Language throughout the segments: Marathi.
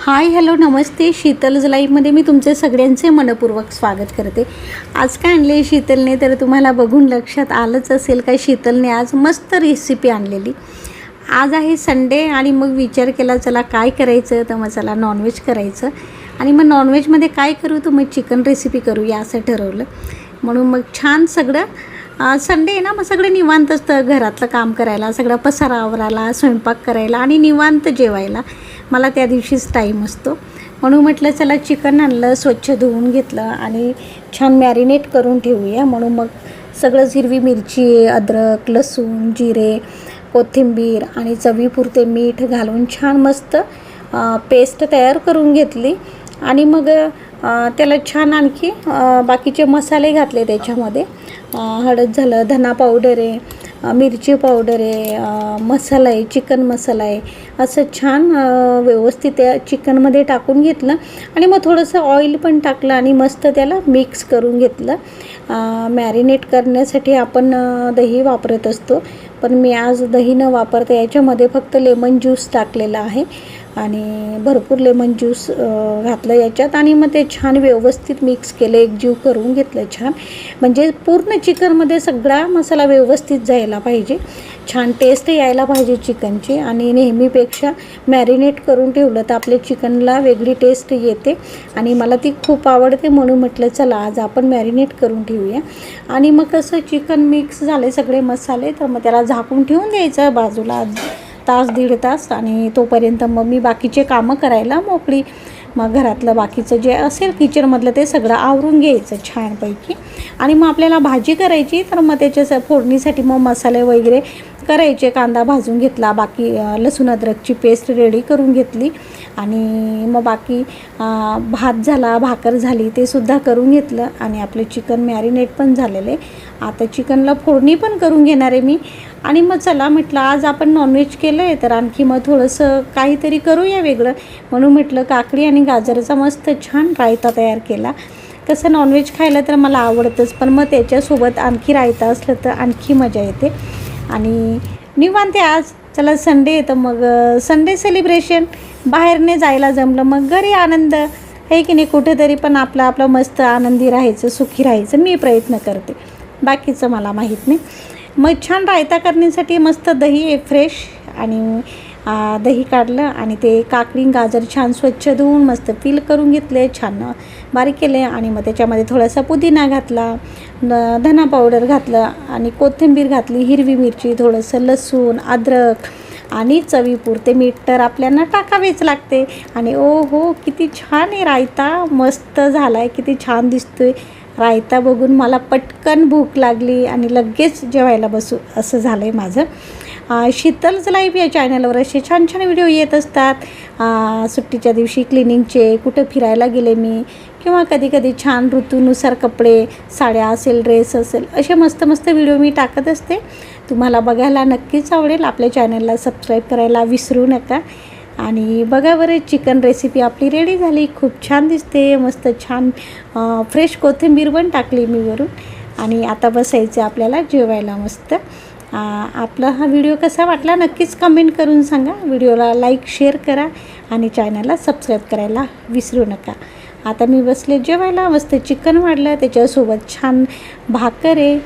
हाय हॅलो नमस्ते. शीतल्स लाईफमध्ये मी तुमचे सगळ्यांचे मनपूर्वक स्वागत करते. आज काय आणले शीतलने तर तुम्हाला बघून लक्षात आलंच असेल काय शीतलने आज मस्त रेसिपी आणलेली. आज आहे संडे आणि मग विचार केला चला काय करायचं, तर मग चला नॉनव्हेज करायचं आणि मग नॉनव्हेजमध्ये काय करू, तर मग चिकन रेसिपी करूया असं ठरवलं. म्हणून मग छान सगळं संडे आहे ना, मग सगळं निवांत असतं. घरातलं काम करायला, सगळं पसारा आवरायला, स्वयंपाक करायला आणि निवांत जेवायला मला त्या दिवशीच टाईम असतो. म्हणून म्हटलं चला चिकन आणलं, स्वच्छ धुवून घेतलं आणि छान मॅरिनेट करून ठेवूया. म्हणून मग सगळं हिरवी मिरची, अद्रक, लसूण, जिरे, कोथिंबीर आणि चवीपुरते मीठ घालून छान मस्त पेस्ट तयार करून घेतली. आणि मग त्याला छान आणखी बाकीचे मसाले घातले त्याच्यामध्ये. हळद झालं, धना पावडर आहे, मिरची पावडर आहे, मसाला आहे, चिकन मसाला आहे, असं छान व्यवस्थित त्या चिकनमध्ये टाकून घेतलं. आणि मग थोडंसं ऑइल पण टाकलं आणि मस्त त्याला मिक्स करून घेतलं. मॅरिनेट करण्यासाठी आपण दही वापरत असतो, पण मी आज दही न वापरता याच्यामध्ये फक्त लेमन ज्यूस टाकलेला आहे आणि भरपूर लेमन ज्यूस घातलं याच्यात. आणि मग ते छान व्यवस्थित मिक्स केलं, एकजीव करून घेतलं छान. म्हणजे पूर्ण चिकनमध्ये सगळा मसाला व्यवस्थित जायला पाहिजे, छान टेस्ट यायला पाहिजे चिकनची. आणि नेहमीपेक्षा मॅरिनेट करून ठेवलं तर आपल्या चिकनला वेगळी टेस्ट येते आणि मला ती खूप आवडते. म्हणून म्हटलं चला आज आपण मॅरिनेट करून ठेवूया. आणि मग कसं चिकन मिक्स झाले सगळे मसाले, तर मग त्याला झाकून ठेवून द्यायचं बाजूला तास दीड तास. आणि तोपर्यंत मग मी बाकीचे कामं करायला मोकळी. मग घरातलं बाकीचं जे असेल किचनमधलं ते सगळं आवरून घ्यायचं छानपैकी. आणि मग आपल्याला भाजी करायची, तर मग त्याच्या फोडणीसाठी मग मसाले वगैरे करायचे. कांदा भाजून घेतला, बाकी लसूण अद्रकची पेस्ट रेडी करून घेतली. आणि मग बाकी भात झाला, भाकर झाली, ते सुद्धा करून घेतलं. आणि आपलं चिकन मॅरिनेट पण झालेले. आता चिकनला फोडणी पण करून घेणार आहे मी. आणि मग चला म्हटलं आज आपण नॉनव्हेज केलं आहे, तर आणखी मग थोडंसं काहीतरी करूया वेगळं. म्हणून म्हटलं काकडी आणि गाजराचा मस्त छान रायता तयार केला. कसं नॉनव्हेज खायला तर मला आवडतंच, पण मग त्याच्यासोबत आणखी रायता असलं तर आणखी मजा येते. आणि निवांत आज चला संडे आहे, तर मग संडे सेलिब्रेशन. बाहेरने जायला जमलं, मग घरी आनंद आहे की नाही. कुठेतरी पण आपलं मस्त आनंदी राहायचं, सुखी राहायचं मी प्रयत्न करते, बाकीचं मला माहीत नाही. मग छान रायता करण्यासाठी मस्त दही आहे फ्रेश, आणि दही काढलं आणि ते काकडी गाजर छान स्वच्छ धुवून मस्त पील करून घेतले, छान बारीक केले. आणि मग त्याच्यामध्ये थोडासा पुदिना घातला, धना पावडर घातलं आणि कोथिंबीर घातली, हिरवी मिरची, थोडंसं लसूण, अद्रक आणि चवीपुरते मीठ तर आपल्याला टाकावेच लागते. आणि ओ हो किती छान आहे रायता, मस्त झाला आहे, किती छान दिसतोय. रायता बघून मला पटकन भूक लागली आणि लगेच जेवायला बसू असं झालं आहे माझं. शीतल्स लाईफ या चॅनलवर असे छान छान व्हिडिओ येत असतात. सुट्टीच्या दिवशी क्लिनिंगचे, कुठं फिरायला गेले मी, किंवा कधी कधी छान ऋतूनुसार कपडे, साड्या असेल, ड्रेस असेल, असे मस्त मस्त व्हिडिओ मी टाकत असते. तुम्हाला बघायला नक्कीच आवडेल. आपल्या चॅनलला सबस्क्राईब करायला विसरू नका. आणि बघा बरं चिकन रेसिपी आपली रेडी झाली, खूप छान दिसते, मस्त छान फ्रेश कोथिंबीर पण टाकली मी वरून. आणि आता बसायचं आपल्याला जेवायला मस्त. आपला हा व्हिडिओ कसा वाटला नक्कीच कमेंट करून सांगा. व्हिडिओला लाईक शेअर करा आणि चॅनलला सबस्क्राईब करायला विसरू नका. आता मी बसले जेवायला, मस्त चिकन वाढलं, त्याच्यासोबत छान भाकर आहे,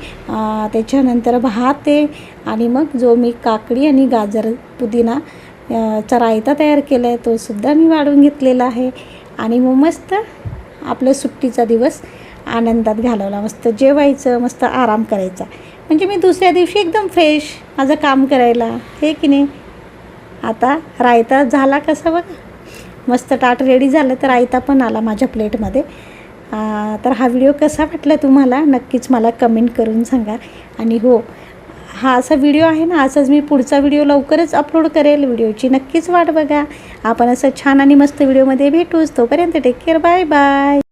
त्याच्यानंतर भात आहे. आणि मग जो मी काकडी आणि गाजर पुदिना चा रायता तयार केला आहे तो सुद्धा मी वाढून घेतलेला आहे. आणि मग मस्त आपलं सुट्टीचा दिवस आनंदात घालवला. मस्त जेवायचं, मस्त आराम करायचा. म्हणजे मी दुसऱ्या दिवशी एकदम फ्रेश माझं काम करायला, हे की नाही. आता रायता झाला कसा बघा, मस्त ताट रेडी झालं, तर रायता पण आला माझ्या प्लेटमध्ये. तर हा व्हिडिओ कसा वाटला तुम्हाला नक्कीच मला कमेंट करून सांगा. आणि हो, हा असा व्हिडिओ आहे ना, असाच मी पुढचा व्हिडिओ लवकरच अपलोड करेल. व्हिडिओची नक्कीच वाट बघा. आपण असं छान आणि मस्त व्हिडिओमध्ये भेटूच. तोपर्यंत टेक केअर, बाय बाय.